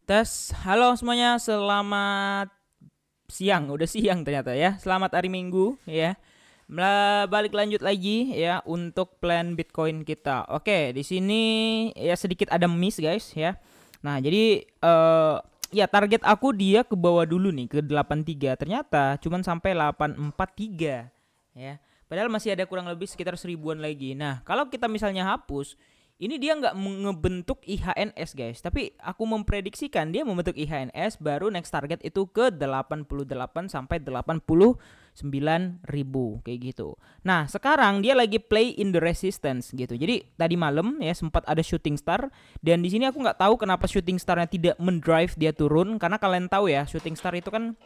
Tes, halo semuanya, selamat siang, udah siang ternyata ya. Selamat hari Minggu ya. Balik lanjut lagi ya untuk plan Bitcoin kita. Oke, di sini ya sedikit ada miss guys ya. Nah, jadi ya target aku dia ke bawah dulu nih ke 83. Ternyata cuman sampai 843 ya. Padahal masih ada kurang lebih sekitar 1000-an lagi. Nah, kalau kita misalnya hapus, ini dia nggak ngebentuk IHNS guys, tapi aku memprediksikan dia membentuk IHNS baru next target itu ke 88 sampai 89 ribu kayak gitu. Nah sekarang dia lagi play in the resistance gitu. Jadi tadi malam ya sempat ada shooting star dan di sini aku nggak tahu kenapa shooting starnya tidak mendrive dia turun, karena kalian tahu ya shooting star itu kan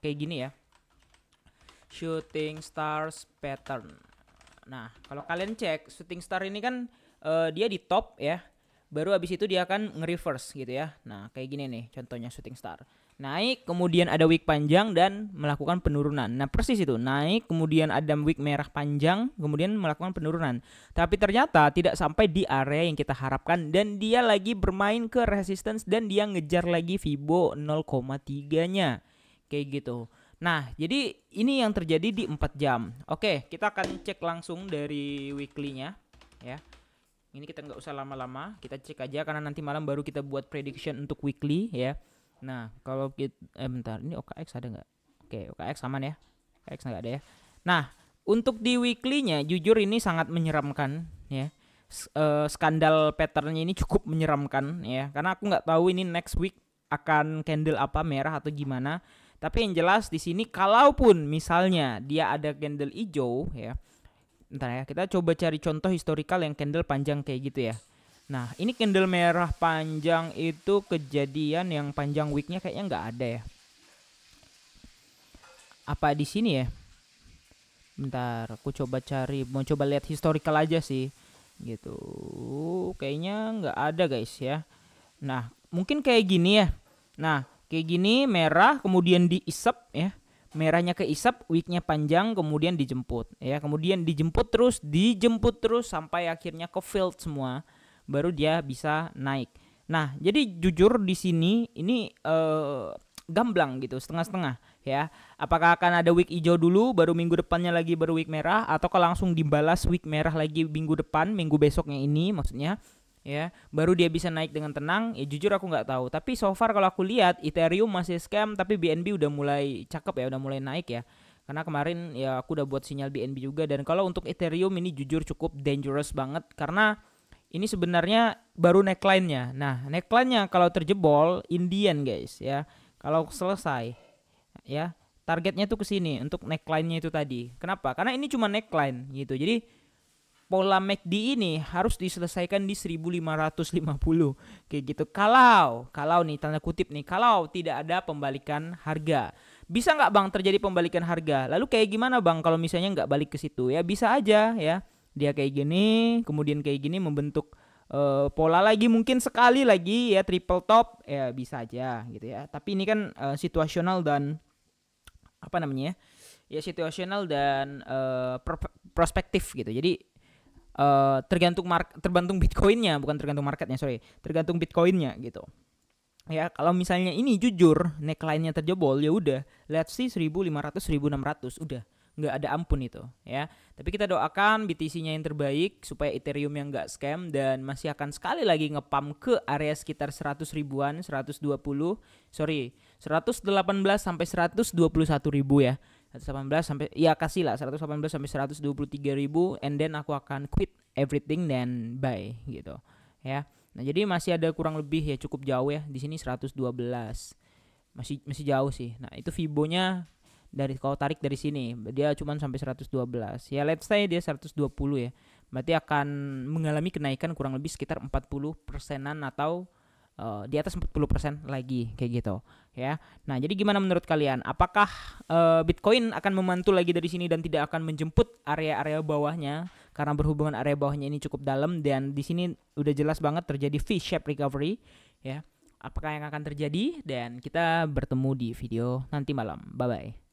kayak gini ya, shooting stars pattern. Nah kalau kalian cek shooting star ini kan dia di top ya, baru abis itu dia akan nge-reverse gitu ya. Nah kayak gini nih contohnya shooting star, naik kemudian ada wick panjang dan melakukan penurunan. Nah persis itu, naik kemudian ada wick merah panjang kemudian melakukan penurunan, tapi ternyata tidak sampai di area yang kita harapkan dan dia lagi bermain ke resistance dan dia ngejar lagi Fibo 0,3 nya kayak gitu. Nah jadi ini yang terjadi di 4 jam. Oke, kita akan cek langsung dari weekly-nya ya. Ini kita nggak usah lama-lama, kita cek aja karena nanti malam baru kita buat prediction untuk weekly ya. Nah kalau kita bentar, ini OKX ada nggak? Oke, OKX aman ya, OKX nggak ada ya. Nah untuk di weekly-nya jujur ini sangat menyeramkan ya. Skandal patternnya ini cukup menyeramkan ya, karena aku nggak tahu ini next week akan candle apa, merah atau gimana. Tapi yang jelas di sini kalaupun misalnya dia ada candle hijau ya, ntar ya kita coba cari contoh historical yang candle panjang kayak gitu ya. Nah ini candle merah panjang itu kejadian yang panjang weeknya kayaknya nggak ada ya. Apa di sini ya? Bentar, aku coba cari, mau coba lihat historical aja sih gitu. Kayaknya nggak ada guys ya. Nah mungkin kayak gini ya. Nah kayak gini merah kemudian diisep ya, merahnya keisap, weeknya panjang, kemudian dijemput ya, kemudian dijemput terus sampai akhirnya ke field semua, baru dia bisa naik. Nah jadi jujur di sini ini gamblang gitu, setengah-setengah ya. Apakah akan ada week hijau dulu baru minggu depannya lagi baru week merah, atau kalau langsung dibalas week merah lagi minggu depan, minggu besoknya ini maksudnya ya, baru dia bisa naik dengan tenang. Ya jujur aku nggak tahu, tapi so far kalau aku lihat Ethereum masih scam, tapi BNB udah mulai cakep ya, udah mulai naik ya, karena kemarin ya aku udah buat sinyal BNB juga. Dan kalau untuk Ethereum ini jujur cukup dangerous banget, karena ini sebenarnya baru neckline-nya. Nah neckline-nya kalau terjebol Indian guys ya, kalau selesai ya targetnya tuh kesini untuk neckline-nya itu tadi. Kenapa? Karena ini cuma neckline gitu, jadi pola MACD ini harus diselesaikan di 1550 kayak gitu. Kalau nih tanda kutip nih, kalau tidak ada pembalikan harga. Bisa nggak bang terjadi pembalikan harga? Lalu kayak gimana bang kalau misalnya nggak balik ke situ? Ya bisa aja ya. Dia kayak gini, kemudian kayak gini membentuk pola lagi, mungkin sekali lagi ya triple top, ya bisa aja gitu ya. Tapi ini kan situasional dan apa namanya ya, situasional dan prospektif gitu. Jadi tergantung Bitcoinnya, bukan tergantung marketnya, tergantung Bitcoinnya gitu ya. Kalau misalnya ini jujur neckline-nya terjebol, ya udah let's see 1500 1600 udah nggak ada ampun itu ya. Tapi kita doakan BTC-nya yang terbaik supaya Ethereum yang nggak scam dan masih akan sekali lagi ngepump ke area sekitar 100 ribuan, 118 sampai 121 ribu ya. 118 sampai ya kasih lah 118 sampai 123 ribu, and then aku akan quit everything dan buy gitu ya. Nah jadi masih ada kurang lebih ya, cukup jauh ya di sini 112, masih jauh sih. Nah itu Fibonya dari, kalau tarik dari sini dia cuma sampai 112 ya, let's say dia 120 ya, berarti akan mengalami kenaikan kurang lebih sekitar 40%-an atau di atas 40% lagi kayak gitu ya. Nah jadi gimana menurut kalian, apakah Bitcoin akan memantul lagi dari sini dan tidak akan menjemput area-area bawahnya, karena berhubungan area bawahnya ini cukup dalam dan di sini udah jelas banget terjadi V-shape recovery ya. Apakah yang akan terjadi? Dan kita bertemu di video nanti malam. Bye bye.